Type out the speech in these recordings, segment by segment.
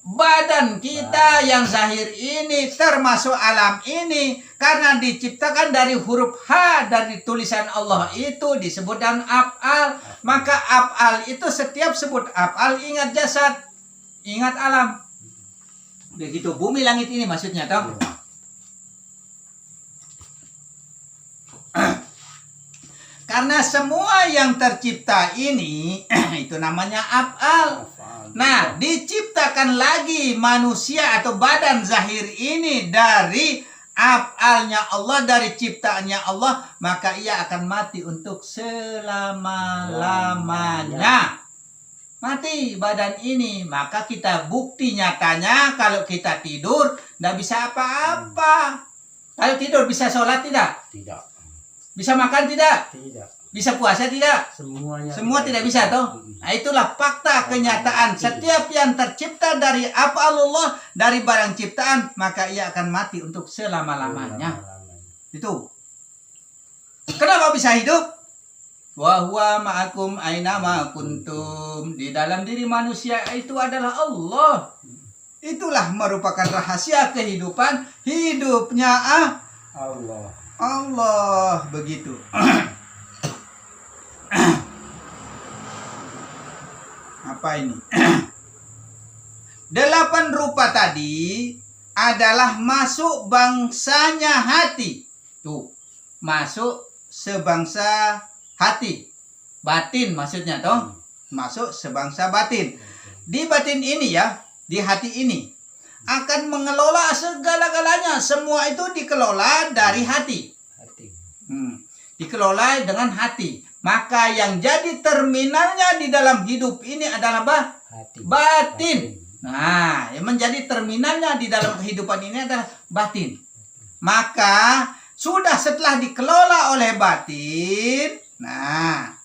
Badan kita yang zahir ini termasuk alam ini karena diciptakan dari huruf H dari tulisan Allah itu disebut dan af'al. Maka af'al itu setiap sebut af'al ingat jasad, ingat alam. Begitu bumi langit ini maksudnya toh. Karena semua yang tercipta ini itu namanya af'al. Nah, diciptakan lagi manusia atau badan zahir ini dari af'alnya Allah, dari ciptaannya Allah, maka ia akan mati untuk selama-lamanya. Mati badan ini, maka kita bukti nyatanya kalau kita tidur tidak bisa apa-apa. Kalau tidur bisa sholat tidak? Tidak. Bisa makan tidak? Tidak. Bisa puasa tidak? Semuanya. Semua tidak bisa toh. Nah, itulah fakta kenyataan. Setiap yang tercipta dari af'alullah, dari barang ciptaan, maka ia akan mati untuk selama-lamanya. Itu. Kenapa bisa hidup? Wa huwa ma'akum aina ma kuntum. Di dalam diri manusia itu adalah Allah. Itulah merupakan rahasia kehidupan. Hidupnya Allah. Allah begitu. Apa ini? 8 rupa tadi adalah masuk bangsanya hati. Tuh, masuk sebangsa hati. Batin maksudnya toh. Masuk sebangsa batin. Di batin ini ya, di hati ini akan mengelola segala-galanya. Semua itu dikelola dari hati. Dikelola dengan hati. Maka yang jadi terminalnya di dalam hidup ini adalah batin. Nah, yang menjadi terminalnya di dalam kehidupan ini adalah batin. Maka sudah setelah dikelola oleh batin, nah,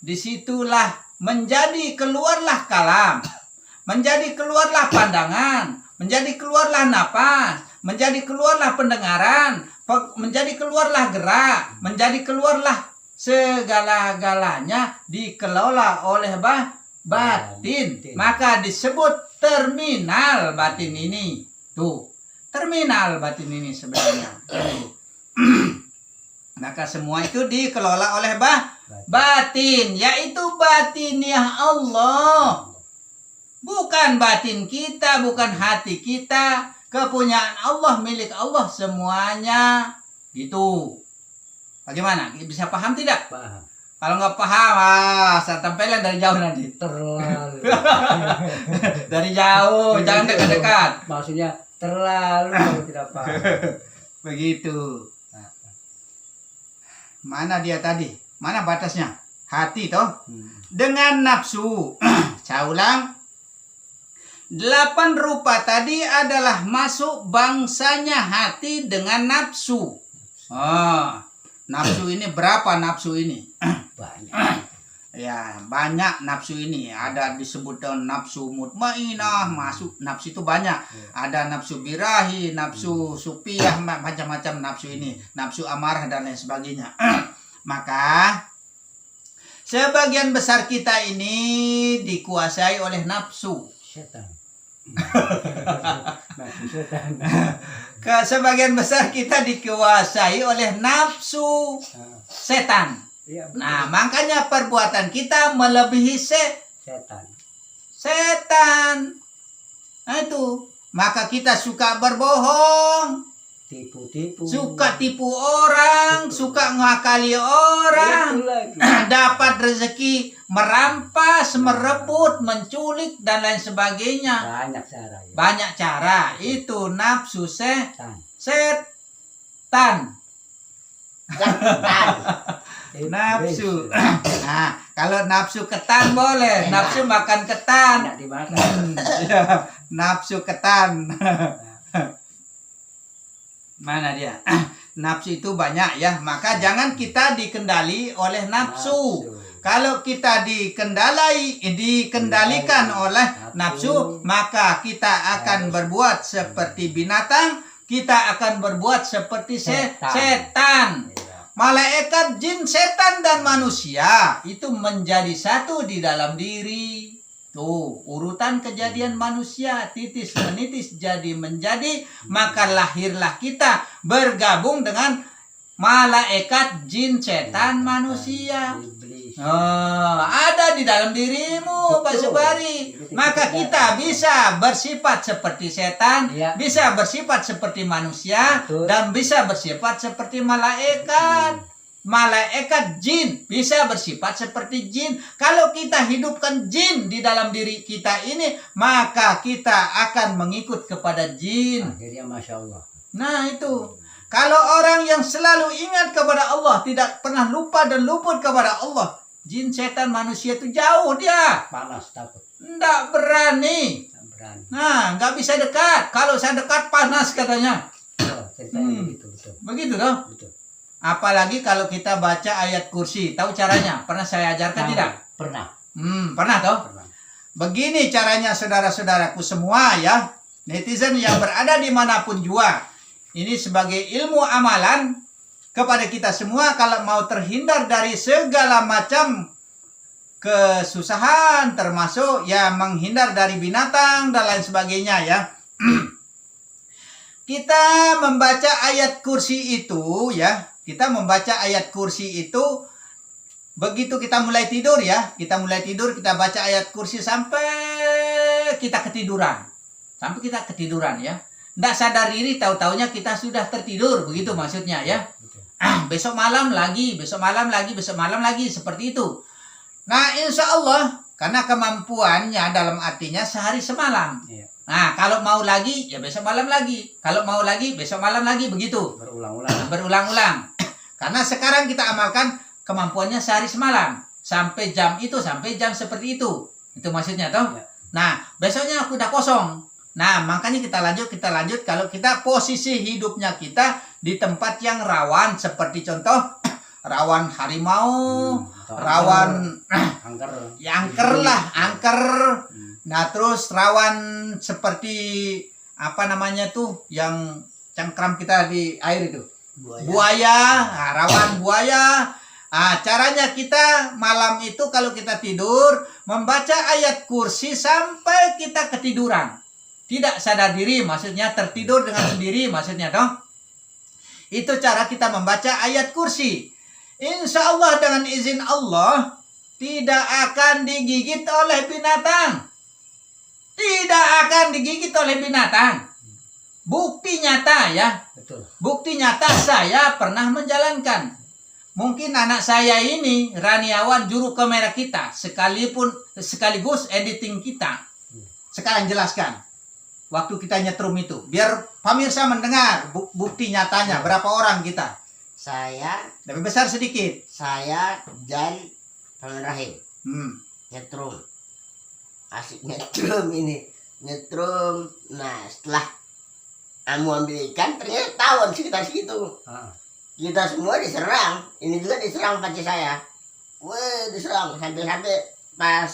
disitulah menjadi keluarlah kalam, menjadi keluarlah pandangan, menjadi keluarlah napas, menjadi keluarlah pendengaran, menjadi keluarlah gerak, menjadi keluarlah segala-galanya dikelola oleh batin. Maka disebut terminal batin ini. Tuh, terminal batin ini sebenarnya. Maka semua itu dikelola oleh batin, yaitu batiniah Allah. Bukan batin kita, bukan hati kita. Kepunyaan Allah, milik Allah semuanya. Gitu. Bagaimana? Bisa paham tidak? Paham. Kalau nggak paham, saya tempelin dari jauh nanti. Terlalu. Dari jauh, jangan dekat-dekat. Maksudnya terlalu kalau tidak paham. Begitu. Mana dia tadi? Mana batasnya? Hati toh? Dengan nafsu. Saya ulang. 8 rupa tadi adalah masuk bangsanya hati dengan nafsu. Nafsu ini berapa nafsu ini? Banyak. Ya, banyak nafsu ini. Ada disebut dengan nafsu mutmainah, masuk nafsu itu banyak. Ada nafsu birahi, nafsu supiyah, macam-macam nafsu ini. Nafsu amarah dan lain sebagainya. Maka sebagian besar kita ini dikuasai oleh nafsu. Setan. Sebagian besar kita dikuasai oleh nafsu setan. Nah, makanya perbuatan kita melebihi setan. Nah itu, maka kita suka berbohong, Tipu-tipu. suka tipu orang, suka ngakali orang, dapat rezeki merampas, merebut, menculik dan lain sebagainya. Banyak cara. Ya. Banyak cara. Itu nafsu setan. Nafsu. Nah, kalau nafsu ketan boleh, nafsu makan ketan. Tidak dimakan. Nafsu ketan. Mana dia? Nafsu itu banyak ya, maka jangan kita dikendali oleh nafsu. Kalau kita dikendalikan oleh nafsu, maka kita akan berbuat seperti binatang, kita akan berbuat seperti setan. Malaikat, jin, setan dan manusia itu menjadi satu di dalam diri. Tuh, urutan kejadian manusia titis menitis jadi menjadi, maka lahirlah kita bergabung dengan malaikat, jin, setan, manusia. Iblis. Ada di dalam dirimu, Pak Subari. Maka kita bisa bersifat seperti setan, Iya. bisa bersifat seperti manusia, Betul. dan bisa bersifat seperti malaikat. Malaikat jin bisa bersifat seperti jin. Kalau kita hidupkan jin di dalam diri kita ini, maka kita akan mengikut kepada jin. Akhirnya Masya Allah. Nah itu. Kalau orang yang selalu ingat kepada Allah, tidak pernah lupa dan luput kepada Allah, jin, setan, manusia itu jauh dia. Panas takut. Tidak berani. Tak berani. Nah, nggak bisa dekat. Kalau saya dekat panas katanya. Oh, ceritanya begitu. Betul. Begitu toh. Betul. Apalagi kalau kita baca ayat kursi. Tahu caranya? Pernah saya ajarkan Tahu. tidak? Pernah. Pernah toh? Pernah. Begini caranya saudara-saudaraku semua ya. Netizen yang berada dimanapun juga. Ini sebagai ilmu amalan kepada kita semua kalau mau terhindar dari segala macam kesusahan, termasuk ya menghindar dari binatang dan lain sebagainya ya. Kita membaca ayat kursi itu ya. Kita membaca ayat kursi itu begitu kita mulai tidur ya. Kita mulai tidur, kita baca ayat kursi sampai kita ketiduran. Sampai kita ketiduran ya. Nggak sadar diri, tahu-taunya kita sudah tertidur, begitu maksudnya ya. Betul. Besok malam lagi, besok malam lagi, besok malam lagi, seperti itu. Nah, insya Allah, karena kemampuannya dalam artinya sehari semalam. Iya. Nah, kalau mau lagi, ya besok malam lagi. Kalau mau lagi, besok malam lagi, begitu. Berulang-ulang. Berulang-ulang. Karena sekarang kita amalkan kemampuannya sehari semalam. Sampai jam itu, sampai jam seperti itu. Itu maksudnya, toh. Ya. Nah, besoknya aku udah kosong. Nah, makanya kita lanjut. Kalau kita posisi hidupnya kita di tempat yang rawan, seperti contoh, rawan harimau, Atau rawan angker. ya angker lah, angker. Hmm. Nah, terus rawan seperti apa namanya tuh yang cengkram kita di air itu. Buaya. Nah, rawan buaya. Nah, caranya kita malam itu kalau kita tidur membaca ayat kursi sampai kita ketiduran. Tidak sadar diri, maksudnya tertidur dengan sendiri, maksudnya dong. Itu cara kita membaca ayat kursi. Insya Allah dengan izin Allah tidak akan digigit oleh binatang. Tidak akan digigit oleh binatang. Bukti nyata ya. Betul. Bukti nyata saya pernah menjalankan. Mungkin anak saya ini Raniawan juru kamera kita sekaligus editing kita. Sekarang jelaskan. Waktu kita nyetrum itu, biar pemirsa mendengar bukti nyatanya berapa orang kita. Saya Lebih besar sedikit. dan Paman Rahim nyetrum, asik nyetrum ini nyetrum. Nah, setelah kamu ambil ikan ternyata tawon sekitar situ. Ah. Kita semua diserang, ini juga diserang pacar saya. Wah, diserang sampai pas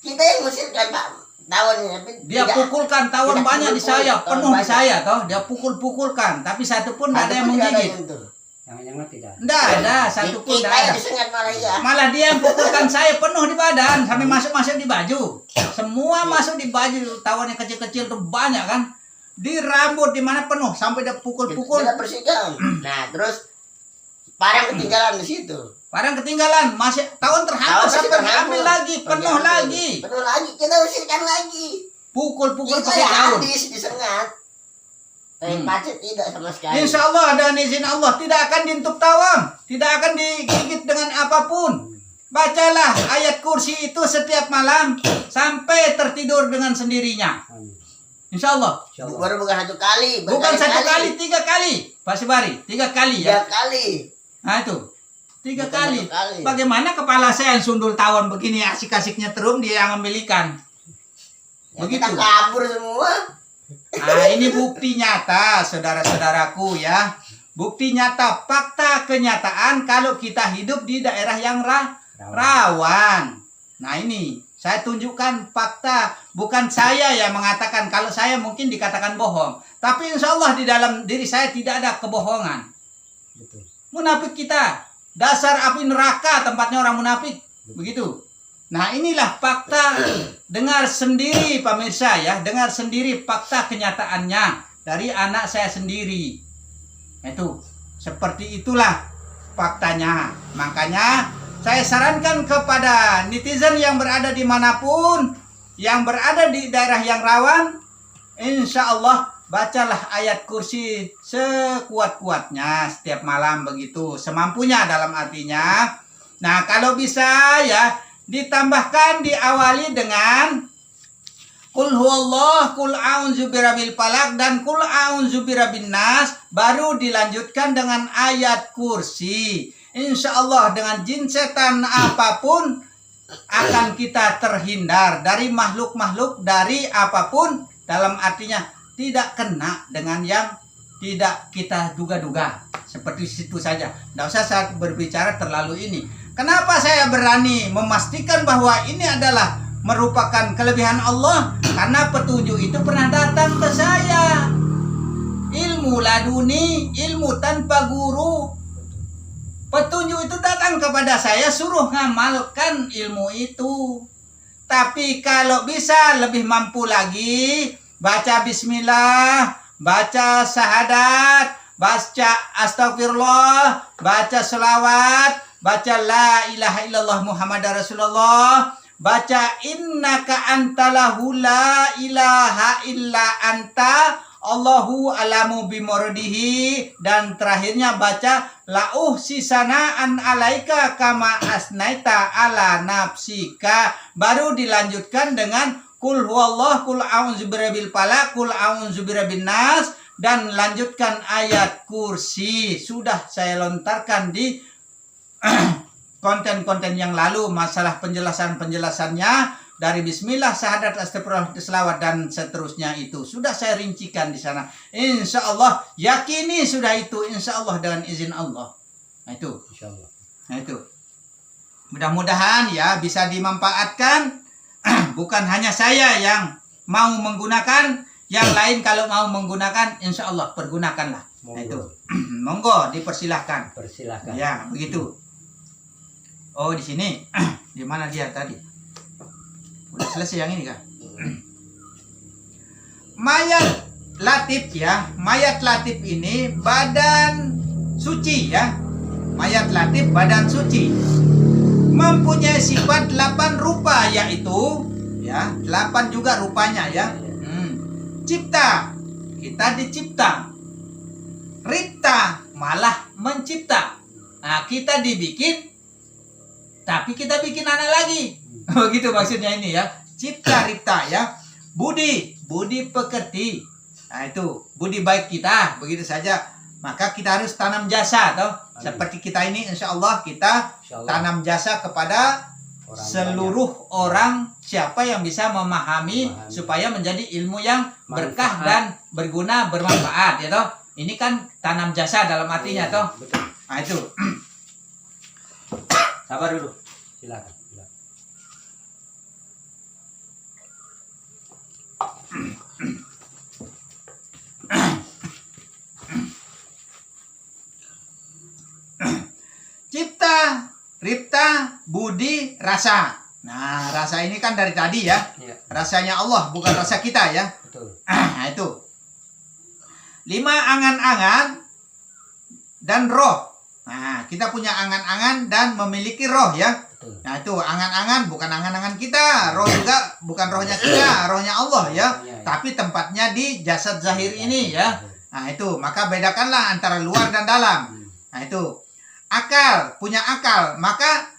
kita yang ngusirkan Pak tawonnya. Tapi Dia tidak- pukulkan tawon tidak banyak di pukul, saya, tawon penuh di banyak. saya toh. Dia pukul-pukulkan, tapi satu pun tidak ada yang Satu pun tidak menggigit. nyentuh. Jangan-jangan tidak. Tidak ada, satu pun Kita tidak yang ada. disengat malah ya. Malah dia yang pukulkan saya penuh di badan, sampai masuk-masuk di baju. Semua masuk di baju, tawon yang kecil-kecil tuh banyak kan. Di rambut di mana penuh, sampai dia pukul-pukul. Kita bersihkan. Nah, terus parang ketinggalan di situ. Barang ketinggalan, masih tawon terhambur Tawon masih sampai terhambur. diambil lagi, penuh Diambil. lagi. Penuh lagi, kita bersihkan lagi. Pukul-pukul Kita pakai ya daun. habis disengat. Tapi pacet tidak sama sekali. Insya Allah dan izin Allah tidak akan dientuk tawon, tidak akan digigit dengan apapun. Bacalah ayat kursi itu setiap malam sampai tertidur dengan sendirinya. Amin. Insya Allah. Insya Allah. Baru bukan satu kali, Bukan satu kali, berkali-kali. 3 kali. Pak Sibari, 3 kali ya. 3 kali. Nah itu, 3 Bukan kali. 1 kali. Bagaimana kepala saya yang sundul tawon begini asik-asiknya terum, dia yang ambil ikan. Ya, Begitu. kita kabur semua. Nah ini bukti nyata saudara-saudaraku ya. Bukti nyata, fakta kenyataan kalau kita hidup di daerah yang rawan. Nah ini saya tunjukkan fakta. Bukan saya yang mengatakan, kalau saya mungkin dikatakan bohong. Tapi insya Allah di dalam diri saya tidak ada kebohongan. Betul. Munafik kita, dasar api neraka tempatnya orang munafik. Begitu. Nah, inilah fakta. Dengar sendiri pemirsa ya, dengar sendiri fakta kenyataannya dari anak saya sendiri. Itu seperti itulah faktanya. Makanya saya sarankan kepada netizen yang berada dimanapun, yang berada di daerah yang rawan, insya Allah bacalah ayat kursi sekuat-kuatnya setiap malam begitu, semampunya dalam artinya. Nah, kalau bisa ya ditambahkan, diawali dengan Qul huwallah, Qul a'udzu birabbil falaq, dan Qul a'udzu birabbin nas, baru dilanjutkan dengan ayat kursi. Insya Allah dengan jin setan apapun akan kita terhindar dari makhluk-makhluk, dari apapun, dalam artinya tidak kena dengan yang tidak kita duga-duga. Seperti situ saja. Tidak usah saya berbicara terlalu ini. Kenapa saya berani memastikan bahwa ini adalah merupakan kelebihan Allah? Karena petunjuk itu pernah datang ke saya. Ilmu laduni, ilmu tanpa guru. Petunjuk itu datang kepada saya, suruh ngamalkan ilmu itu. Tapi kalau bisa lebih mampu lagi, baca bismillah, baca syahadat, baca astagfirullah, baca selawat, baca la ilaha illallah Muhammad Rasulullah, baca innaka antalahu la ilaha illa anta Allahu alamu bimordihi, dan terakhirnya baca lauh sisanaan alaika kama asnaita ala nafsika. Baru dilanjutkan dengan Qul huwallah, Qul a'udzu birabbil falaq, Qul a'udzu birabbin nas, dan lanjutkan ayat kursi. Sudah saya lontarkan di konten-konten yang lalu masalah penjelasan-penjelasannya dari bismillah, syahadat, astagfirullah, selawat, dan seterusnya itu sudah saya rincikan di sana. Insya Allah, yakini sudah itu, insya Allah dengan izin Allah. Nah itu, Insya Allah. nah itu. Mudah-mudahan ya bisa dimanfaatkan. Bukan hanya saya yang mau menggunakan, yang lain kalau mau menggunakan, insya Allah pergunakanlah. Nah itu, monggo dipersilahkan. Persilahkan. Ya begitu. Oh di sini, di mana dia tadi? Udah selesai yang ini kan? Mayat latif ya, mayat latif ini badan suci ya. Mayat latif badan suci. Mempunyai sifat 8 rupa, yaitu ya 8 juga rupanya ya. Cipta, kita dicipta. Ripta, malah mencipta. Nah, kita dibikin, tapi kita bikin anak lagi. Begitu maksudnya ini ya. Cipta, ripta ya. Budi, budi pekerti. Nah itu budi baik kita, begitu saja. Maka kita harus tanam jasa toh. Seperti kita ini insya Allah kita tanam jasa kepada seluruh orang, siapa yang bisa memahami supaya menjadi ilmu yang berkah dan berguna, bermanfaat ya toh. Ini kan tanam jasa dalam artinya toh. Betul. Nah itu. Sabar dulu. Silakan. Cipta, ripta, budi, rasa. Nah, rasa ini kan dari tadi ya. Rasanya Allah, bukan rasa kita ya. Betul. Nah, itu. 5 angan-angan dan roh. Nah, kita punya angan-angan dan memiliki roh ya. Betul. Nah, itu angan-angan bukan angan-angan kita. Roh juga bukan rohnya kita, rohnya Allah ya. Tapi tempatnya di jasad zahir ini ya. Nah, itu. Maka bedakanlah antara luar dan dalam. Nah, itu. Akal, punya akal. Maka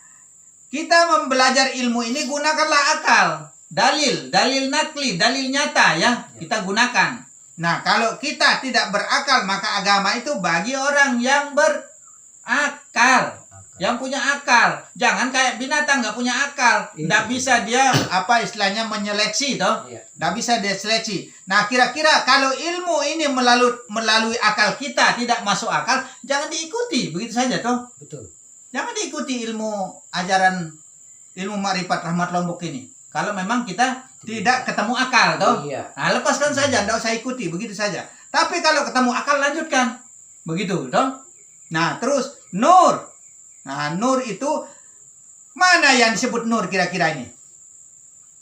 kita membelajar ilmu ini gunakanlah akal. Dalil, dalil nakli, dalil nyata ya. Kita gunakan. Nah, kalau kita tidak berakal, maka agama itu bagi orang yang berakal. Yang punya akal. Jangan kayak binatang nggak punya akal. Nggak bisa dia apa istilahnya menyeleksi toh. Nggak bisa dia seleksi. Nah, kira-kira kalau ilmu ini melalui akal kita tidak masuk akal, jangan diikuti. Begitu saja toh. Betul. Jangan diikuti ilmu ajaran ilmu Ma'rifat Rahmat Lombok ini. Kalau memang kita tidak ketemu akal toh. Nah, lepaskan saja, tidak usah ikuti, begitu saja. Tapi kalau ketemu akal lanjutkan. Begitu toh. Nah, terus nur. Nah, nur itu Mana yang disebut nur kira-kira ini?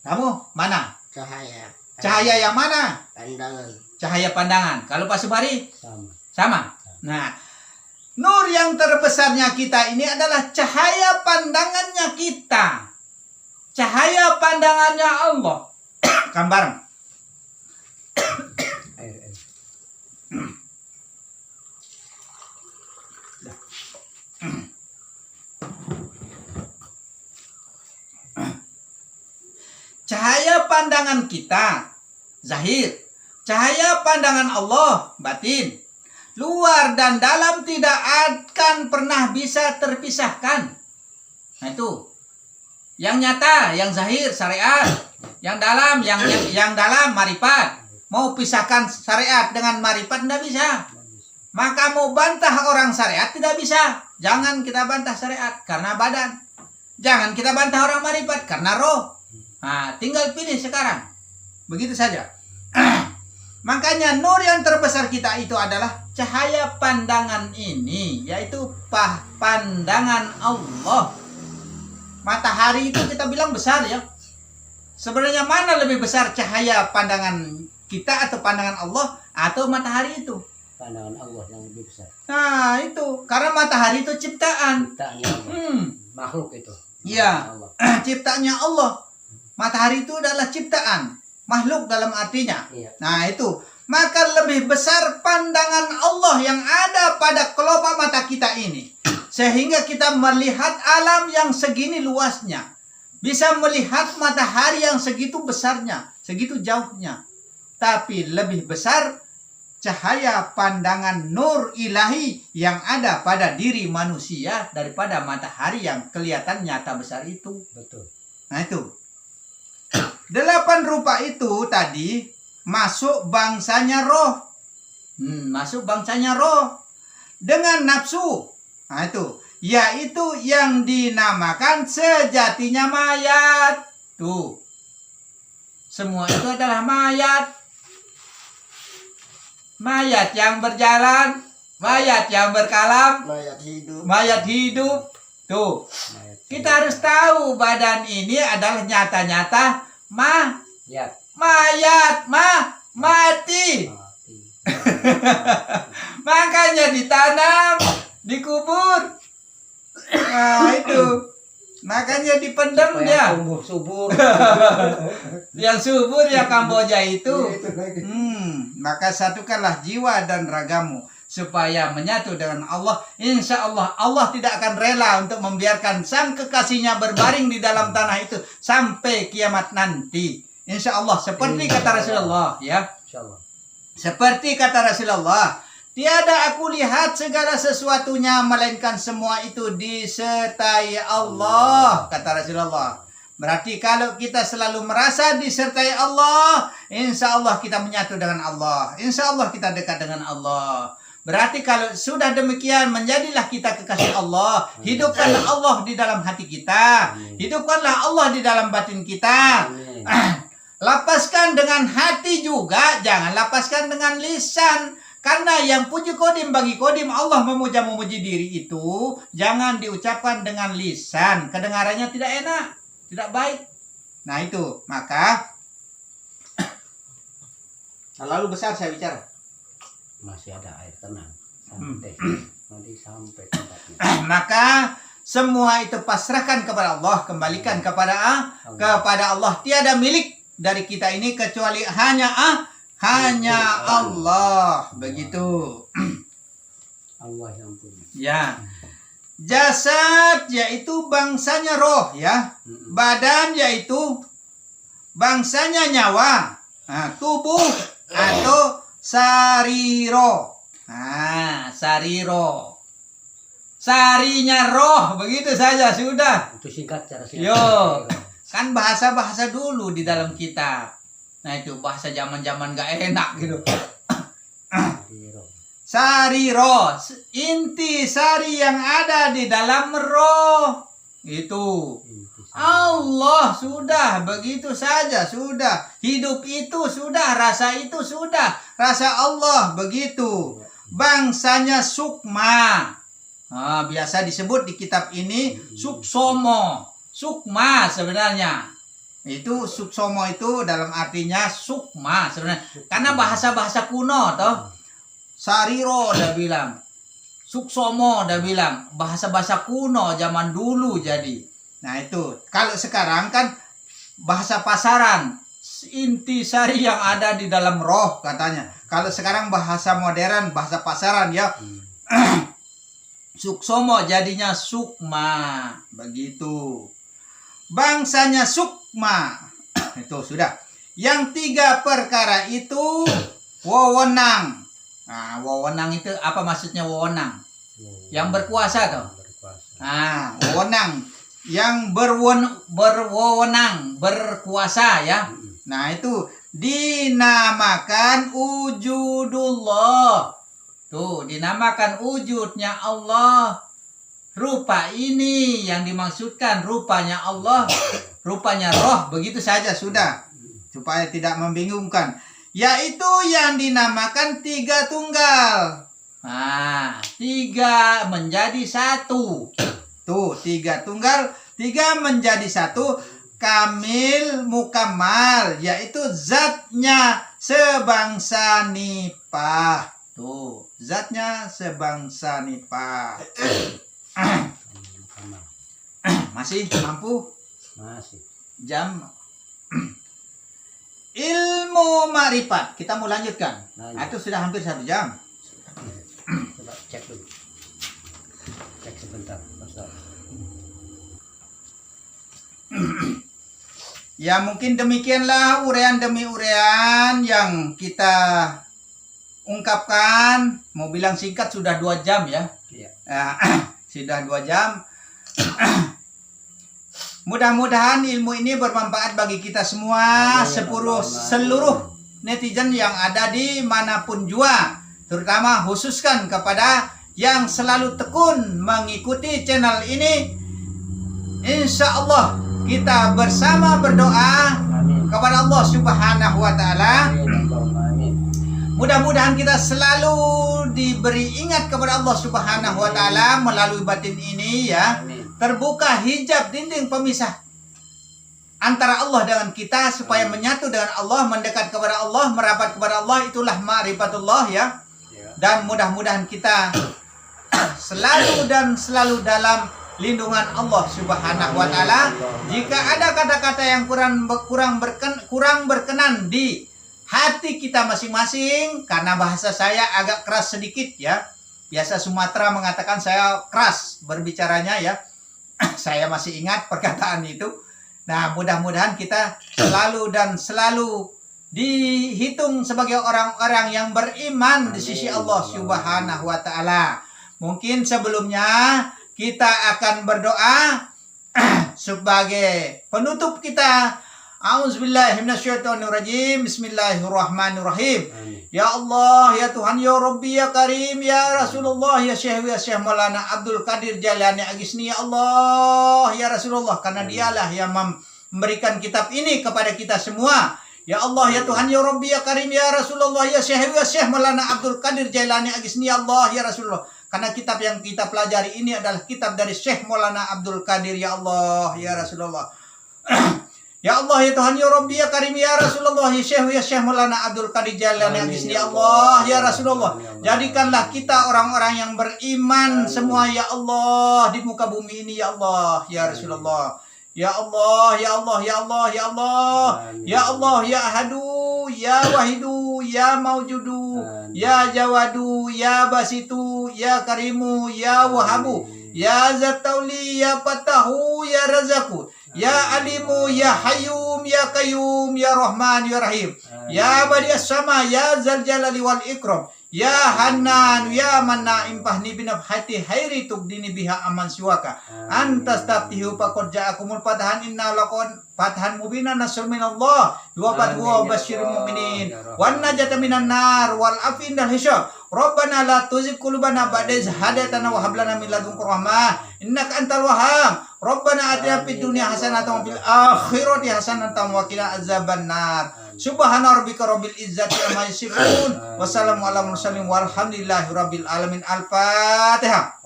Kamu mana? Cahaya. Cahaya yang mana? Pandangan. Cahaya pandangan. Kalau Pak Subari? Sama. Sama. Nah, nur yang terbesarnya kita ini adalah cahaya pandangannya kita. Cahaya pandangannya Allah. Kan bareng. Air. Cahaya pandangan kita zahir, cahaya pandangan Allah batin. Luar dan dalam tidak akan pernah bisa terpisahkan. Nah itu. Yang nyata, yang zahir syariat, yang dalam yang dalam marifat. Mau pisahkan syariat dengan marifat tidak bisa. Maka mau bantah orang syariat tidak bisa. Jangan kita bantah syariat karena badan. Jangan kita bantah orang marifat karena roh. Nah, tinggal pilih sekarang. Begitu saja. Makanya nur yang terbesar kita itu adalah cahaya pandangan ini, yaitu pandangan Allah. Matahari itu kita bilang besar ya. Sebenarnya mana lebih besar, cahaya pandangan kita atau pandangan Allah atau matahari itu? Pandangan Allah yang lebih besar. Nah, itu karena matahari itu ciptaan. Ciptaannya Allah. Makhluk itu. Iya. Allah. Ciptaannya Allah. Matahari itu adalah ciptaan, makhluk dalam artinya. Iya. Nah itu, maka lebih besar pandangan Allah yang ada pada kelopak mata kita ini. Sehingga kita melihat alam yang segini luasnya. Bisa melihat matahari yang segitu besarnya, segitu jauhnya. Tapi lebih besar cahaya pandangan nur ilahi yang ada pada diri manusia daripada matahari yang kelihatan nyata besar itu. Betul. Nah itu. 8 rupa itu tadi masuk bangsanya roh. Masuk bangsanya roh. Dengan nafsu. Nah itu. Yaitu yang dinamakan sejatinya mayat. Tuh. Semua itu adalah mayat. Mayat yang berjalan. Mayat yang berkalam. Mayat hidup. Mayat hidup. Tuh. Kita harus tahu badan ini adalah nyata-nyata Lihat. mayat, mati. Makanya ditanam, dikubur. Nah itu. Makanya dipendam dia. Tumbuh subur. Yang subur ya Kamboja itu. Maka satukanlah jiwa dan ragamu supaya menyatu dengan Allah. Insya Allah Allah tidak akan rela untuk membiarkan sang kekasihnya berbaring di dalam tanah itu sampai kiamat nanti. Insya Allah seperti kata Rasulullah ya. Insya Allah. Seperti kata Rasulullah, tiada aku lihat segala sesuatunya melainkan semua itu disertai Allah, kata Rasulullah. Berarti kalau kita selalu merasa disertai Allah, insya Allah kita menyatu dengan Allah. Insya Allah kita dekat dengan Allah. Berarti kalau sudah demikian, menjadilah kita kekasih Allah. Hidupkanlah Allah di dalam hati kita. Hidupkanlah Allah di dalam batin kita. Lapaskan dengan hati juga, jangan lapaskan dengan lisan. Karena yang puji kodim bagi kodim Allah memuja-memuji diri itu jangan diucapkan dengan lisan. Kedengarannya tidak enak, tidak baik. Nah itu, maka terlalu besar saya bicara. Masih ada air, tenang. Nanti sampai tempatnya. Maka semua itu pasrahkan kepada Allah, kembalikan kepada Allah. Tiada milik dari kita ini kecuali hanya Allah. Begitu. Allah yang punya. Ya. Jasad yaitu bangsanya roh ya. Badan yaitu bangsanya nyawa. Nah, tubuh atau sariro. Nah, sariro. Sarinya roh, begitu saja sudah. Itu singkat cara singkat. Yo. Kan bahasa-bahasa dulu di dalam kitab. Nah itu bahasa zaman-zaman gak enak gitu. Sariro, inti sari yang ada di dalam roh. Itu Allah, sudah begitu saja, sudah. Hidup itu sudah, rasa itu sudah, rasa Allah begitu. Bangsanya sukma. Biasa disebut di kitab ini suksomo. sukma sebenarnya. Itu suksomo itu dalam artinya sukma sebenarnya. Karena bahasa-bahasa kuno toh. Sariro udah bilang. Suksomo udah bilang. Bahasa-bahasa kuno zaman dulu jadi. Nah itu. Kalau sekarang kan bahasa pasaran. Inti sari yang ada di dalam roh katanya. Kalau sekarang bahasa modern, bahasa pasaran ya. Suksomo jadinya sukma. Begitu. Bangsanya sukma. Itu sudah. Yang 3 perkara itu wewenang. Nah, wewenang itu apa maksudnya wewenang? Yang berkuasa toh. Nah, wewenang yang berwewenang, berkuasa ya. Nah, itu dinamakan wujudullah. Tuh, dinamakan wujudnya Allah. Rupa ini yang dimaksudkan, rupanya Allah, rupanya roh, begitu saja sudah. Supaya tidak membingungkan. Yaitu yang dinamakan 3 tunggal. Nah, 3 menjadi 1. Tuh, 3 tunggal, 3 menjadi 1. Kamil mukamal, yaitu zatnya sebangsa nipah. Tuh, zatnya sebangsa nipah. Masih mampu? Masih. Jam. Ilmu ma'rifat. Kita mau lanjutkan. Itu sudah hampir 1 jam. Coba cek dulu. Cek sebentar, Ustaz. Ya mungkin demikianlah urean demi urean yang kita ungkapkan. Mau bilang singkat sudah 2 jam ya. Iya. Sudah 2 jam. Mudah-mudahan ilmu ini bermanfaat bagi kita semua, seluruh netizen yang ada di manapun jua. Terutama khususkan kepada yang selalu tekun mengikuti channel ini. Insya Allah kita bersama berdoa kepada Allah Subhanahu wa Ta'ala. Mudah-mudahan kita selalu diberi ingat kepada Allah Subhanahu wa Ta'ala melalui batin ini ya. Terbuka hijab dinding pemisah antara Allah dengan kita supaya menyatu dengan Allah, mendekat kepada Allah, merapat kepada Allah. Itulah ma'rifatullah ya. Dan mudah-mudahan kita selalu dalam lindungan Allah Subhanahu wa Ta'ala. Jika ada kata-kata yang kurang berkenan di hati kita masing-masing, karena bahasa saya agak keras sedikit ya. Biasa Sumatera mengatakan saya keras berbicaranya ya. Saya masih ingat perkataan itu. Nah, mudah-mudahan kita selalu dihitung sebagai orang-orang yang beriman di sisi Allah Subhanahu wa Ta'ala. Mungkin sebelumnya kita akan berdoa sebagai penutup kita. A'udzubillahi minasyaitonirrajim. Bismillahirrahmanirrahim. Ya Allah, ya Tuhan, ya Rabbi, ya Karim, ya Rasulullah, ya Syekh Maulana Abdul Qadir Jailani Agisni, ya Allah, ya Rasulullah, karena dialah yang memberikan kitab ini kepada kita semua. Ya Allah, ya Tuhan, ya Rabbi, ya Karim, ya Rasulullah, ya Syekh Maulana Abdul Qadir Jailani Agisni, ya Allah, ya Rasulullah. Karena kitab yang kita pelajari ini adalah kitab dari Syekh Maulana Abdul Qadir, ya Allah, ya Rasulullah. Ya Allah, ya Tuhan, ya Rabbi, ya Karim, ya Rasulullah, ya Syekh Maulana Abdul Qadir Jailani Agisni, ya Allah, ya Rasulullah. Jadikanlah kita orang-orang yang beriman semua, ya Allah, di muka bumi ini, ya Allah, ya Rasulullah. Ya Allah, ya Allah, ya Allah, ya Allah. Ya Allah, ya Ahadu, ya Wahidu, ya Maujudu, ya Jawadu, ya Basitu, ya Karimu, ya Wahabu, ya Zatauli, ya Fatahu, ya Razaku, ya Alimu, ya Hayyum, ya Qayyum, ya Rahman, ya Rahim, ya Badi'as Sama, ya Zal Jalali wal Ikram, ya Hanan, ya Manna, impahni binafhati hairi tugdini biha aman siwaka. Antas taftihu faqad ja'akumul fatahan, inna laqad fatahan mubina, nasrun minallah wa fathu basyiril mu'minin wan najata minan nar wal afin dal hisab. Rabbana la tuzigh qulubana ba'da idh hadaytana wa hab lana min ladunka rahmah innaka antal wahhab. Rabbana atina fid dunya hasanatan wa fil akhirati hasanatan wa qina azabannar. Subhana rabbika rabbil izzati amma yasifun. Wassalamu ala mursalin walhamdulillahi rabbil alamin. Al-Fatihah.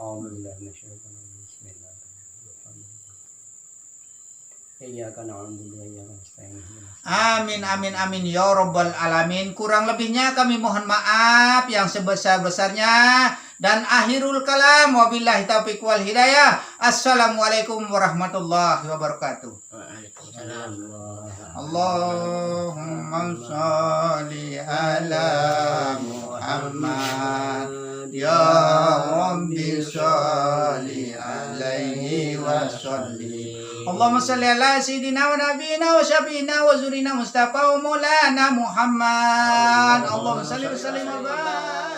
Iyyaka na'budu wa iyyaka nasta'in. Amin amin amin ya rabbal alamin. Kurang lebihnya kami mohon maaf yang sebesar-besarnya, dan akhirul kalam wabillahi taufiq wal hidayah. Assalamualaikum warahmatullahi wabarakatuh. Waalaikumsalam. Allahumma sholli ala Muhammad ya rabbi sholli alaihi wa sallim. Allahumma sholli ala sayyidina wa nabiyina wa syafiina wa zurina Mustafa wa maulana Muhammad. Allahumma sholli wa sallim wa barik.